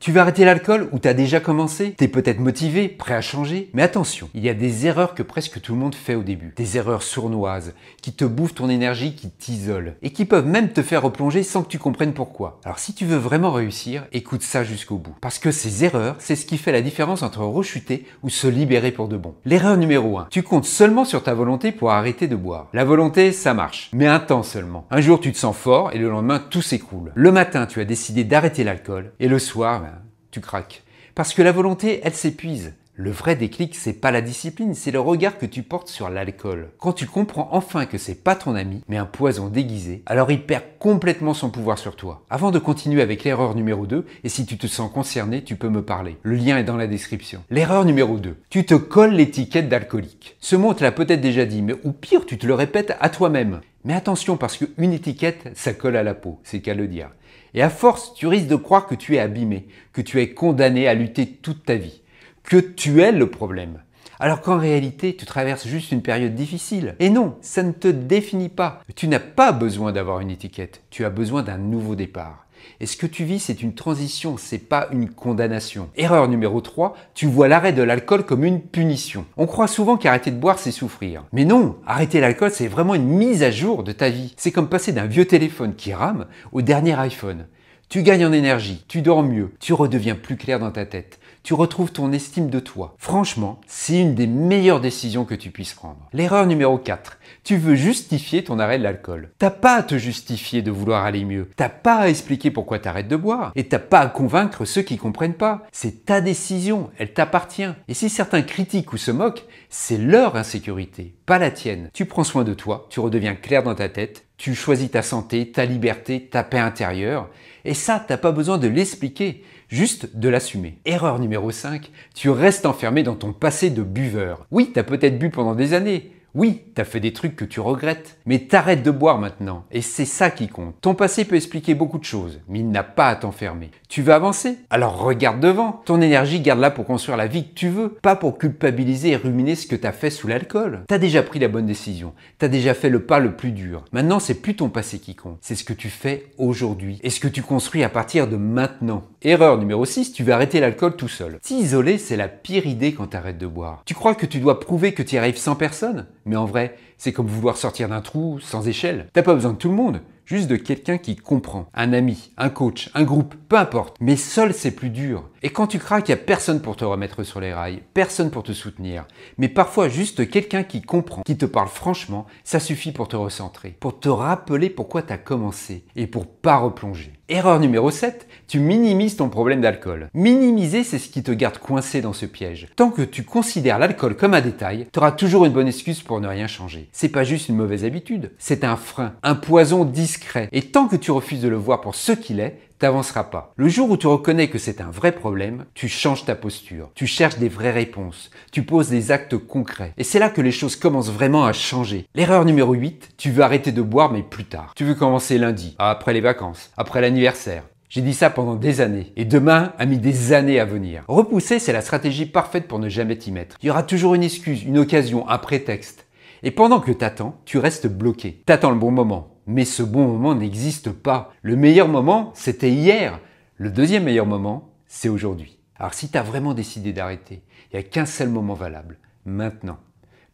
Tu veux arrêter l'alcool ou t'as déjà commencé? T'es peut-être motivé, prêt à changer, mais attention, il y a des erreurs que presque tout le monde fait au début. Des erreurs sournoises, qui te bouffent ton énergie, qui t'isolent, et qui peuvent même te faire replonger sans que tu comprennes pourquoi. Alors si tu veux vraiment réussir, écoute ça jusqu'au bout. Parce que ces erreurs, c'est ce qui fait la différence entre rechuter ou se libérer pour de bon. L'erreur numéro 1, tu comptes seulement sur ta volonté pour arrêter de boire. La volonté, ça marche, mais un temps seulement. Un jour, tu te sens fort et le lendemain, tout s'écroule. Le matin, tu as décidé d'arrêter l'alcool et le soir, tu craques. Parce que la volonté, elle s'épuise. Le vrai déclic, c'est pas la discipline, c'est le regard que tu portes sur l'alcool. Quand tu comprends enfin que c'est pas ton ami, mais un poison déguisé, alors il perd complètement son pouvoir sur toi. Avant de continuer avec l'erreur numéro 2, et si tu te sens concerné, tu peux me parler. Le lien est dans la description. L'erreur numéro 2, tu te colles l'étiquette d'alcoolique. Ce mot, on te l'a peut-être déjà dit, mais ou pire, tu te le répètes à toi-même. Mais attention, parce qu'une étiquette, ça colle à la peau, c'est qu'à le dire. Et à force, tu risques de croire que tu es abîmé, que tu es condamné à lutter toute ta vie, que tu es le problème. Alors qu'en réalité, tu traverses juste une période difficile. Et non, ça ne te définit pas. Tu n'as pas besoin d'avoir une étiquette, tu as besoin d'un nouveau départ. Et ce que tu vis, c'est une transition, c'est pas une condamnation. Erreur numéro 3, tu vois l'arrêt de l'alcool comme une punition. On croit souvent qu'arrêter de boire, c'est souffrir. Mais non, arrêter l'alcool, c'est vraiment une mise à jour de ta vie. C'est comme passer d'un vieux téléphone qui rame au dernier iPhone. Tu gagnes en énergie, tu dors mieux, tu redeviens plus clair dans ta tête. Tu retrouves ton estime de toi. Franchement, c'est une des meilleures décisions que tu puisses prendre. L'erreur numéro 4. Tu veux justifier ton arrêt de l'alcool. T'as pas à te justifier de vouloir aller mieux. T'as pas à expliquer pourquoi t'arrêtes de boire. Et t'as pas à convaincre ceux qui comprennent pas. C'est ta décision, elle t'appartient. Et si certains critiquent ou se moquent, c'est leur insécurité, pas la tienne. Tu prends soin de toi, tu redeviens clair dans ta tête, tu choisis ta santé, ta liberté, ta paix intérieure. Et ça, t'as pas besoin de l'expliquer, juste de l'assumer. Erreur numéro 5, tu restes enfermé dans ton passé de buveur. Oui, t'as peut-être bu pendant des années. Oui, t'as fait des trucs que tu regrettes, mais t'arrêtes de boire maintenant, et c'est ça qui compte. Ton passé peut expliquer beaucoup de choses, mais il n'a pas à t'enfermer. Tu veux avancer? Alors regarde devant. Ton énergie, garde-la pour construire la vie que tu veux, pas pour culpabiliser et ruminer ce que t'as fait sous l'alcool. T'as déjà pris la bonne décision, t'as déjà fait le pas le plus dur. Maintenant, c'est plus ton passé qui compte, c'est ce que tu fais aujourd'hui, et ce que tu construis à partir de maintenant. Erreur numéro 6, tu veux arrêter l'alcool tout seul. T'isoler, c'est la pire idée quand t'arrêtes de boire. Tu crois que tu dois prouver que tu y arrives sans personne? Mais en vrai, c'est comme vouloir sortir d'un trou sans échelle. T'as pas besoin de tout le monde, juste de quelqu'un qui comprend. Un ami, un coach, un groupe, peu importe. Mais seul, c'est plus dur. Et quand tu craques, il n'y a personne pour te remettre sur les rails, personne pour te soutenir. Mais parfois, juste quelqu'un qui comprend, qui te parle franchement, ça suffit pour te recentrer, pour te rappeler pourquoi tu as commencé et pour pas replonger. Erreur numéro 7, tu minimises ton problème d'alcool. Minimiser, c'est ce qui te garde coincé dans ce piège. Tant que tu considères l'alcool comme un détail, tu auras toujours une bonne excuse pour ne rien changer. C'est pas juste une mauvaise habitude, c'est un frein, un poison discret. Et tant que tu refuses de le voir pour ce qu'il est, t'avanceras pas. Le jour où tu reconnais que c'est un vrai problème, tu changes ta posture, tu cherches des vraies réponses, tu poses des actes concrets. Et c'est là que les choses commencent vraiment à changer. L'erreur numéro 8, tu veux arrêter de boire mais plus tard. Tu veux commencer lundi, après les vacances, après l'anniversaire. J'ai dit ça pendant des années. Et demain a mis des années à venir. Repousser, c'est la stratégie parfaite pour ne jamais t'y mettre. Il y aura toujours une excuse, une occasion, un prétexte. Et pendant que t'attends, tu restes bloqué. T'attends le bon moment. Mais ce bon moment n'existe pas. Le meilleur moment, c'était hier. Le deuxième meilleur moment, c'est aujourd'hui. Alors si tu as vraiment décidé d'arrêter, il n'y a qu'un seul moment valable. Maintenant.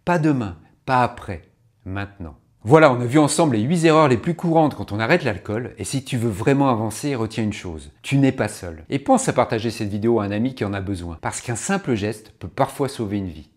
Pas demain, pas après. Maintenant. Voilà, on a vu ensemble les 8 erreurs les plus courantes quand on arrête l'alcool. Et si tu veux vraiment avancer, retiens une chose. Tu n'es pas seul. Et pense à partager cette vidéo à un ami qui en a besoin. Parce qu'un simple geste peut parfois sauver une vie.